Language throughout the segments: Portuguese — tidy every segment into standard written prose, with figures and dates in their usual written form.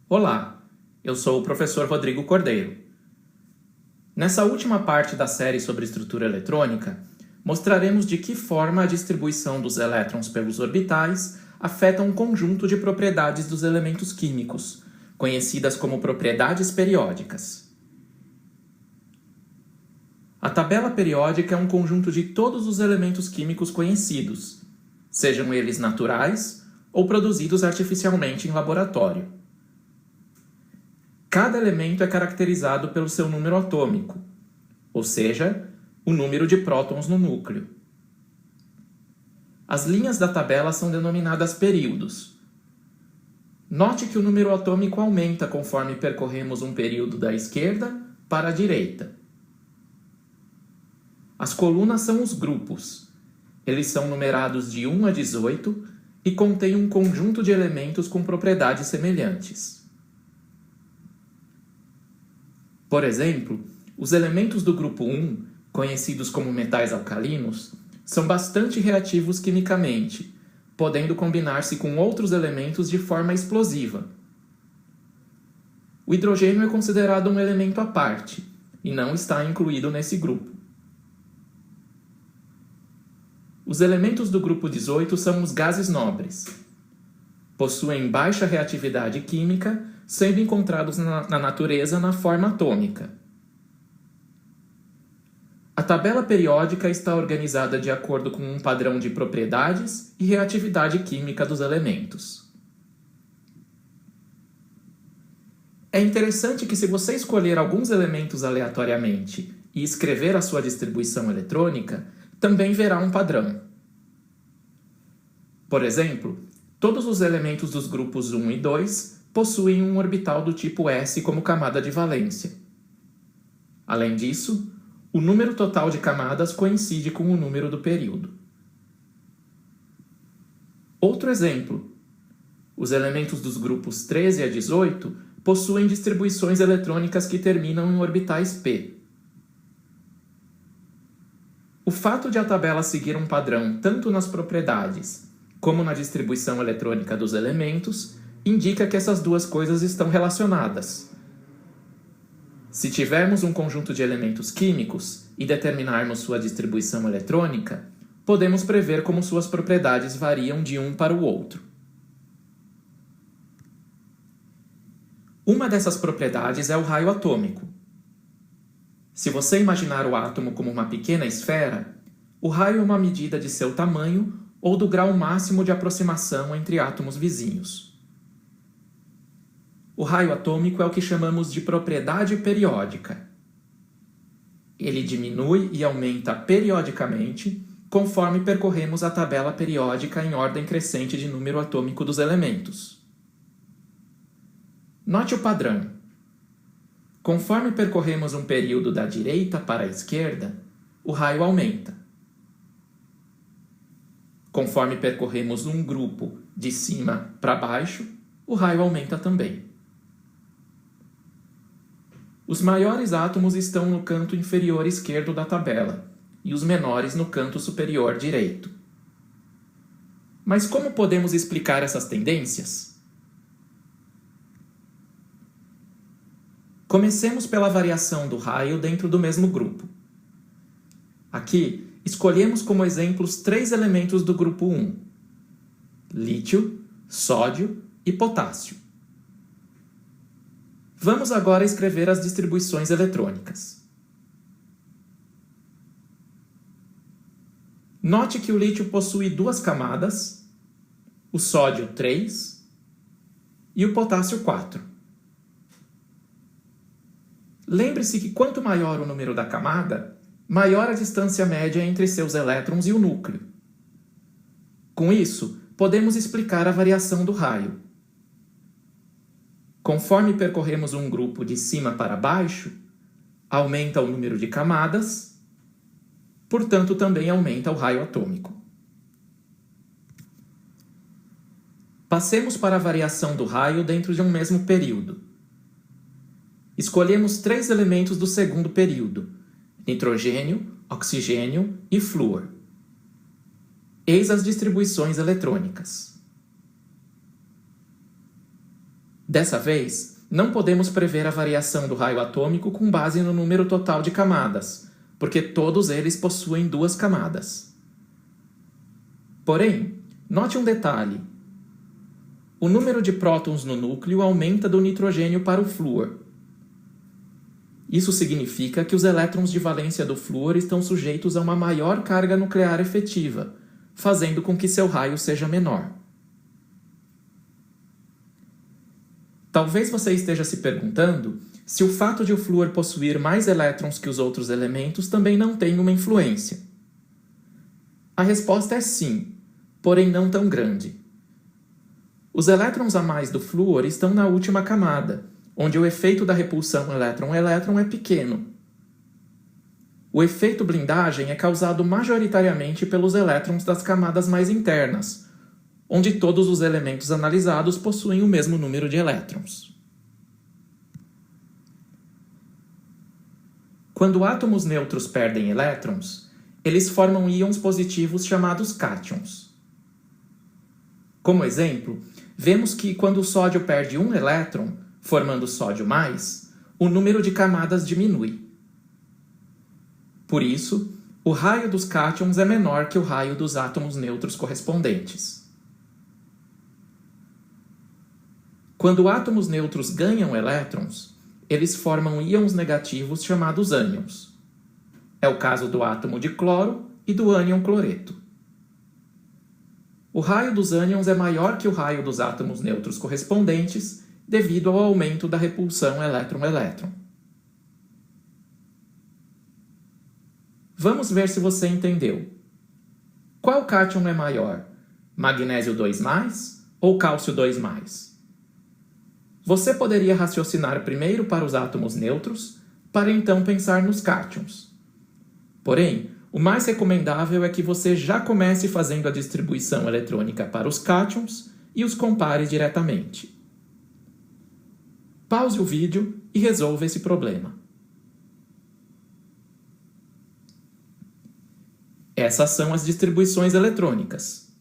Olá, eu sou o professor Rodrigo Cordeiro. Nessa última parte da série sobre estrutura eletrônica, mostraremos de que forma a distribuição dos elétrons pelos orbitais afeta um conjunto de propriedades dos elementos químicos, conhecidas como propriedades periódicas. A tabela periódica é um conjunto de todos os elementos químicos conhecidos, sejam eles naturais ou produzidos artificialmente em laboratório. Cada elemento é caracterizado pelo seu número atômico, ou seja, o número de prótons no núcleo. As linhas da tabela são denominadas períodos. Note que o número atômico aumenta conforme percorremos um período da esquerda para a direita. As colunas são os grupos. Eles são numerados de 1 a 18 e contêm um conjunto de elementos com propriedades semelhantes. Por exemplo, os elementos do grupo 1, conhecidos como metais alcalinos, são bastante reativos quimicamente, podendo combinar-se com outros elementos de forma explosiva. O hidrogênio é considerado um elemento à parte e não está incluído nesse grupo. Os elementos do grupo 18 são os gases nobres. Possuem baixa reatividade química, sendo encontrados na natureza na forma atômica. A tabela periódica está organizada de acordo com um padrão de propriedades e reatividade química dos elementos. É interessante que, se você escolher alguns elementos aleatoriamente e escrever a sua distribuição eletrônica, também verá um padrão. Por exemplo, todos os elementos dos grupos 1 e 2 possuem um orbital do tipo S como camada de valência. Além disso, o número total de camadas coincide com o número do período. Outro exemplo: os elementos dos grupos 13 a 18 possuem distribuições eletrônicas que terminam em orbitais p. O fato de a tabela seguir um padrão tanto nas propriedades como na distribuição eletrônica dos elementos indica que essas duas coisas estão relacionadas. Se tivermos um conjunto de elementos químicos e determinarmos sua distribuição eletrônica, podemos prever como suas propriedades variam de um para o outro. Uma dessas propriedades é o raio atômico. Se você imaginar o átomo como uma pequena esfera, o raio é uma medida de seu tamanho ou do grau máximo de aproximação entre átomos vizinhos. O raio atômico é o que chamamos de propriedade periódica. Ele diminui e aumenta periodicamente conforme percorremos a tabela periódica em ordem crescente de número atômico dos elementos. Note o padrão. Conforme percorremos um período da direita para a esquerda, o raio aumenta. Conforme percorremos um grupo de cima para baixo, o raio aumenta também. Os maiores átomos estão no canto inferior esquerdo da tabela e os menores no canto superior direito. Mas como podemos explicar essas tendências? Comecemos pela variação do raio dentro do mesmo grupo. Aqui, escolhemos como exemplos 3 elementos do grupo 1: lítio, sódio e potássio. Vamos agora escrever as distribuições eletrônicas. Note que o lítio possui 2 camadas, o sódio 3 e o potássio 4. Lembre-se que quanto maior o número da camada, maior a distância média entre seus elétrons e o núcleo. Com isso, podemos explicar a variação do raio. Conforme percorremos um grupo de cima para baixo, aumenta o número de camadas, portanto também aumenta o raio atômico. Passemos para a variação do raio dentro de um mesmo período. Escolhemos 3 elementos do segundo período: nitrogênio, oxigênio e flúor. Eis as distribuições eletrônicas. Dessa vez, não podemos prever a variação do raio atômico com base no número total de camadas, porque todos eles possuem 2 camadas. Porém, note um detalhe. O número de prótons no núcleo aumenta do nitrogênio para o flúor. Isso significa que os elétrons de valência do flúor estão sujeitos a uma maior carga nuclear efetiva, fazendo com que seu raio seja menor. Talvez você esteja se perguntando se o fato de o flúor possuir mais elétrons que os outros elementos também não tem uma influência. A resposta é sim, porém não tão grande. Os elétrons a mais do flúor estão na última camada, onde o efeito da repulsão elétron-elétron é pequeno. O efeito blindagem é causado majoritariamente pelos elétrons das camadas mais internas, onde todos os elementos analisados possuem o mesmo número de elétrons. Quando átomos neutros perdem elétrons, eles formam íons positivos chamados cátions. Como exemplo, vemos que quando o sódio perde um elétron, formando sódio mais, o número de camadas diminui. Por isso, o raio dos cátions é menor que o raio dos átomos neutros correspondentes. Quando átomos neutros ganham elétrons, eles formam íons negativos chamados ânions. É o caso do átomo de cloro e do ânion cloreto. O raio dos ânions é maior que o raio dos átomos neutros correspondentes devido ao aumento da repulsão elétron-elétron. Vamos ver se você entendeu. Qual cátion é maior? Magnésio 2+, ou cálcio 2+? Você poderia raciocinar primeiro para os átomos neutros, para então pensar nos cátions. Porém, o mais recomendável é que você já comece fazendo a distribuição eletrônica para os cátions e os compare diretamente. Pause o vídeo e resolva esse problema. Essas são as distribuições eletrônicas.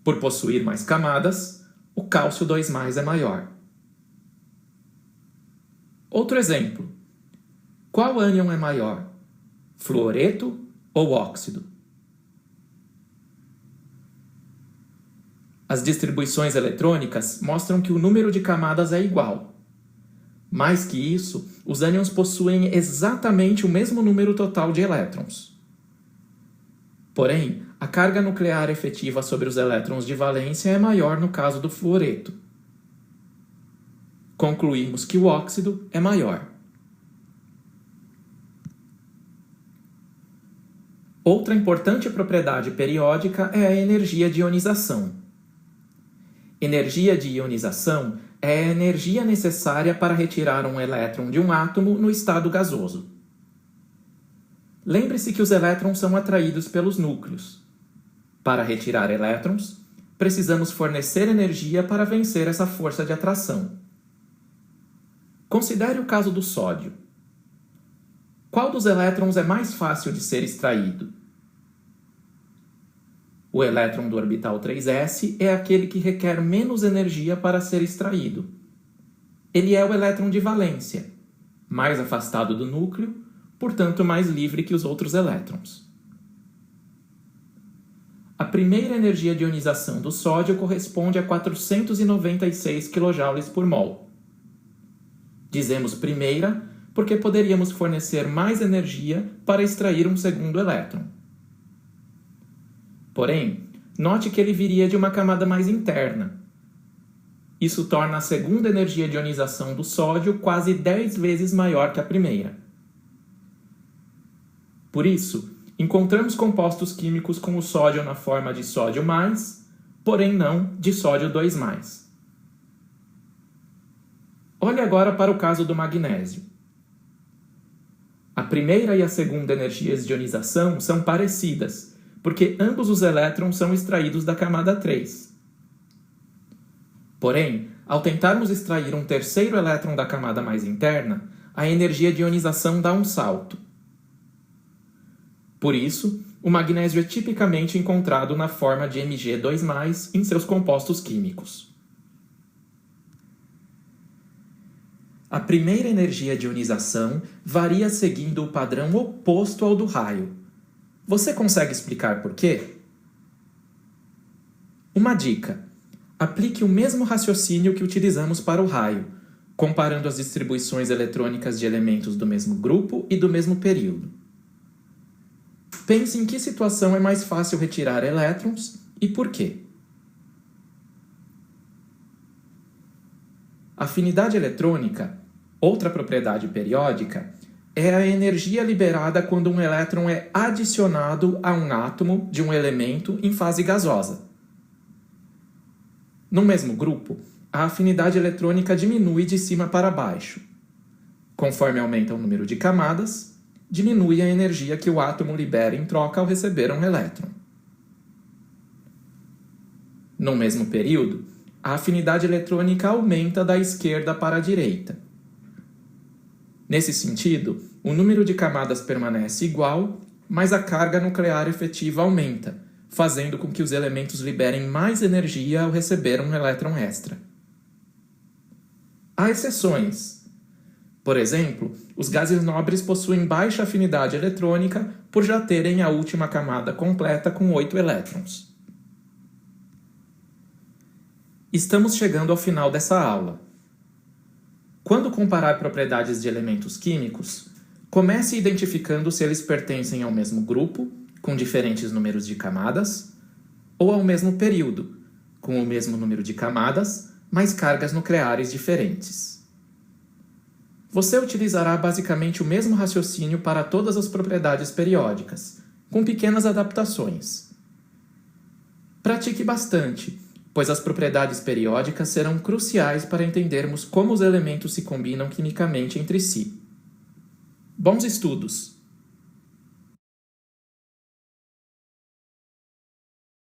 Por possuir mais camadas, o cálcio 2+ é maior. Outro exemplo. Qual ânion é maior? Fluoreto ou óxido? As distribuições eletrônicas mostram que o número de camadas é igual. Mais que isso, os ânions possuem exatamente o mesmo número total de elétrons. Porém, a carga nuclear efetiva sobre os elétrons de valência é maior no caso do fluoreto. Concluímos que o óxido é maior. Outra importante propriedade periódica é a energia de ionização. Energia de ionização é a energia necessária para retirar um elétron de um átomo no estado gasoso. Lembre-se que os elétrons são atraídos pelos núcleos. Para retirar elétrons, precisamos fornecer energia para vencer essa força de atração. Considere o caso do sódio. Qual dos elétrons é mais fácil de ser extraído? O elétron do orbital 3s é aquele que requer menos energia para ser extraído. Ele é o elétron de valência, mais afastado do núcleo, portanto mais livre que os outros elétrons. A primeira energia de ionização do sódio corresponde a 496 kJ por mol. Dizemos primeira porque poderíamos fornecer mais energia para extrair um segundo elétron. Porém, note que ele viria de uma camada mais interna. Isso torna a segunda energia de ionização do sódio quase 10 vezes maior que a primeira. Por isso, encontramos compostos químicos com o sódio na forma de sódio+, porém não de sódio 2+. Olhe agora para o caso do magnésio. A primeira e a segunda energias de ionização são parecidas, porque ambos os elétrons são extraídos da camada 3. Porém, ao tentarmos extrair um terceiro elétron da camada mais interna, a energia de ionização dá um salto. Por isso, o magnésio é tipicamente encontrado na forma de Mg2+, em seus compostos químicos. a primeira energia de ionização varia seguindo o padrão oposto ao do raio. Você consegue explicar por quê? Uma dica: aplique o mesmo raciocínio que utilizamos para o raio, comparando as distribuições eletrônicas de elementos do mesmo grupo e do mesmo período. Pense em que situação é mais fácil retirar elétrons e por quê. Afinidade eletrônica, outra propriedade periódica, é a energia liberada quando um elétron é adicionado a um átomo de um elemento em fase gasosa. No mesmo grupo, a afinidade eletrônica diminui de cima para baixo. Conforme aumenta o número de camadas, diminui a energia que o átomo libera em troca ao receber um elétron. No mesmo período, a afinidade eletrônica aumenta da esquerda para a direita. Nesse sentido, o número de camadas permanece igual, mas a carga nuclear efetiva aumenta, fazendo com que os elementos liberem mais energia ao receber um elétron extra. Há exceções. Por exemplo, os gases nobres possuem baixa afinidade eletrônica por já terem a última camada completa com 8 elétrons. Estamos chegando ao final dessa aula. Quando comparar propriedades de elementos químicos, comece identificando se eles pertencem ao mesmo grupo, com diferentes números de camadas, ou ao mesmo período, com o mesmo número de camadas, mas cargas nucleares diferentes. Você utilizará basicamente o mesmo raciocínio para todas as propriedades periódicas, com pequenas adaptações. Pratique bastante, pois as propriedades periódicas serão cruciais para entendermos como os elementos se combinam quimicamente entre si. Bons estudos!